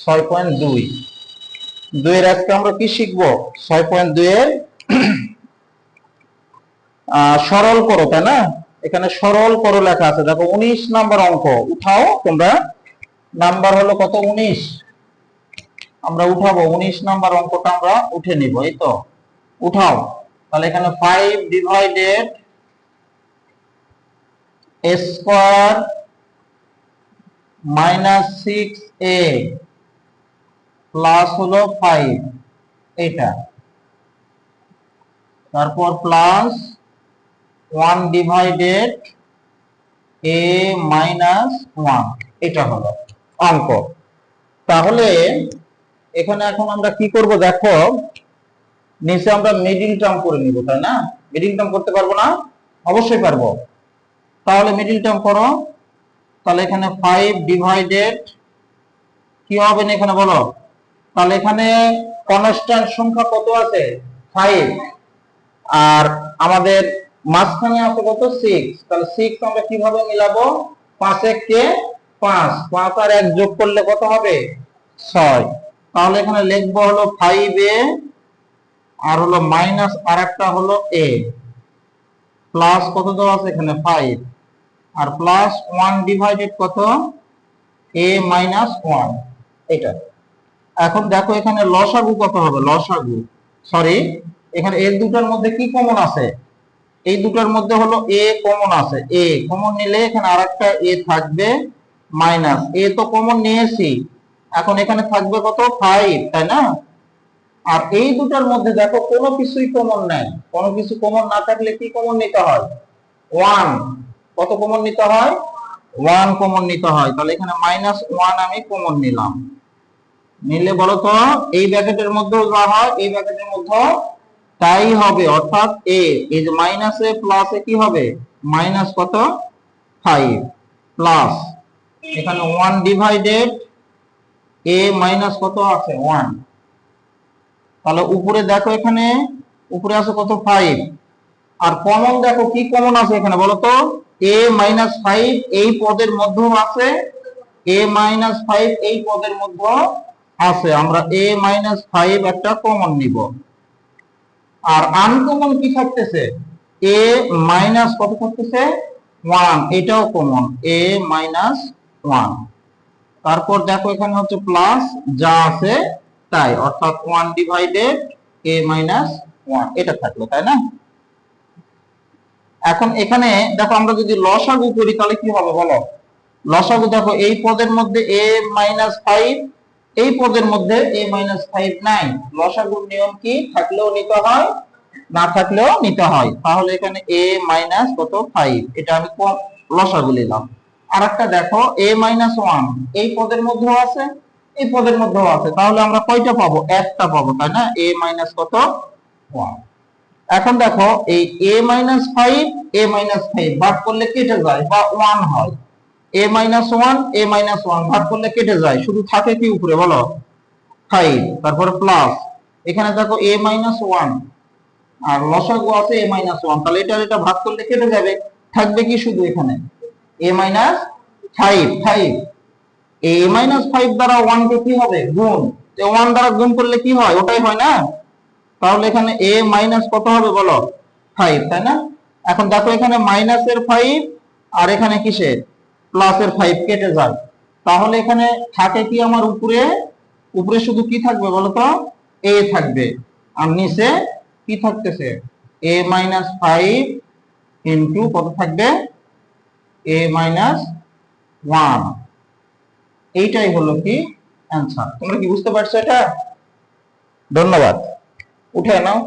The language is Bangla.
6.2 2 আজকে আমরা কি শিখবো 6.2 এর সরল করো, তাই না? এখানে সরল করো লেখা আছে, দেখো 19 নাম্বার অঙ্ক উঠাও তোমরা। নাম্বার হলো কত? 19। আমরা উঠাবো 19 নাম্বার অঙ্কটা আমরা উঠে নিব। এই তো উঠাও। তাহলে এখানে 5 divided a square minus 6a plus হলো 5 এটা, তারপর প্লাস 1 ডিভাইডেড a মাইনাস 1 এটা হলো অঙ্ক। তাহলে এখানে এখন আমরা কি করব দেখো, নিচে আমরা মিডিল টার্ম করে নিব, তাই না? মিডিল টার্ম করতে পারবো না? অবশ্যই পারবো। তাহলে মিডিল টার্ম করো। তাহলে এখানে 5 ডিভাইডেড কি হবে না এখানে বলো। তাহলে এখানে কনস্ট্যান্ট সংখ্যা কত আছে? 5। আর আমাদের মাঝখানে আছে কত? 6। তাহলে 6 আমরা কিভাবে মিলাবো? 5 কে 5, 5 আর 1 যোগ করলে কত হবে? 6। তাহলে এখানে লিখবো হলো 5a আর হলো মাইনাস আর একটা হলো a প্লাস কত দেওয়া আছে এখানে 5 আর প্লাস 1 ডিভাইডেড কত? a মাইনাস 1 এটা। এখন দেখো এখানে লসাগু কত হবে? লসাগু সরি, এখানে এর দুটার মধ্যে কি কমন আছে? এই দুটার মধ্যে হলো a কমন আছে, a কমন নিলে এখানে আরেকটা a থাকবে মাইনাস a তো কমন নিয়েছি, এখন এখানে থাকবে কত? 5, তাই না? আর এই দুটার মধ্যে দেখো কোনো কিছুই কমন নাই, কোনো কিছু কমন না থাকলে কি কমন নিতে হয়? 1। কত কমন নিতে হয়? 1 কমন নিতে হয়। তাহলে এখানে মাইনাস 1 আমি কমন নিলাম। নিলে বলো তো এই ব্র্যাকেটের মধ্যেও যা হয় এই ব্র্যাকেটের মধ্যেও তাই হবে, অর্থাৎ a এই যে মাইনাস এ প্লাস এ কি হবে? মাইনাস কত? 5 প্লাস এখানে 1 ডিভাইডেড a মাইনাস কত আছে? 1। তাহলে উপরে দেখো এখানে উপরে আছে কত? 5। আর কমন দেখো কি কমন আছে এখানে বলো তো? a মাইনাস 5 এই পদের মধ্যেও আছে, a মাইনাস 5 এই পদের মধ্যেও আছে। আমরা a মাইনাস 5 একটা কমন নিব। আর আনকমন কি থাকতেছে? a মাইনাস কত থাকতেছে? 1, এটাও কমন, a মাইনাস 1। তারপর দেখো এখানে হচ্ছে প্লাস যা আছে তাই, অর্থাৎ 1 ডিভাইডেড a মাইনাস 1 এটা থাকলো, তাই না? এখন এখানে দেখো আমরা যদি লসাগু করি তাহলে কি হবে বলো? লসাগু দেখো এই পদের মধ্যে a মাইনাস 5, এই পদের মধ্যে a মাইনাস 5 নাই। লসাগুর নিয়ম কি? থাকলেও নিতে হয়, না থাকলেও নিতে হয়। তাহলে এখানে a মাইনাস কত? 5 এটা আমি লসাগু নিলাম। আরেকটা দেখো a মাইনাস 1 এই পদের মধ্যেও আছে, এই পদের মধ্যেও আছে। তাহলে আমরা কয়টা পাবো? একটা পাবো, তাই না? a মাইনাস কত? 1। এখন দেখো এই a মাইনাস 5 a মাইনাস 5 ভাগ করলে কেটে যায় বা 1 হয়। a মাইনাস 1 a মাইনাস 1 ভাগ করলে কেটে যায়, শুধু থাকে কি উপরে বলো? 5। তারপরে প্লাস এখানে দেখো a মাইনাস 1 আর লসাগু আছে a মাইনাস 1, তাহলে এটা ভাগ করলে কেটে যাবে, থাকবে কি শুধু এখানে? a মাইনাস 5 5 a মাইনাস 5 দ্বারা 1 কে কি হবে? গুণ। তো 1 দ্বারা গুণ করলে কি হয়? ওটাই হয় না? তাহলে এখানে a মাইনাস কত হবে বলো? 5, তাই না? এখন দেখো এখানে মাইনাসের 5 আর এখানে কিসের? প্লাসের 5 কেটে যায়। তাহলে এখানে থাকে কি আমার উপরে? উপরে শুধু কি থাকবে বলো তো? a থাকবে। আর নিচে কি থাকতেছে? a মাইনাস 5 ইনটু কত থাকবে? a minus 1। এইটাই হলো কি অ্যান্সার। তোমরা কি বুঝতে পারছো এটা? ধন্যবাদ। উঠে নাও।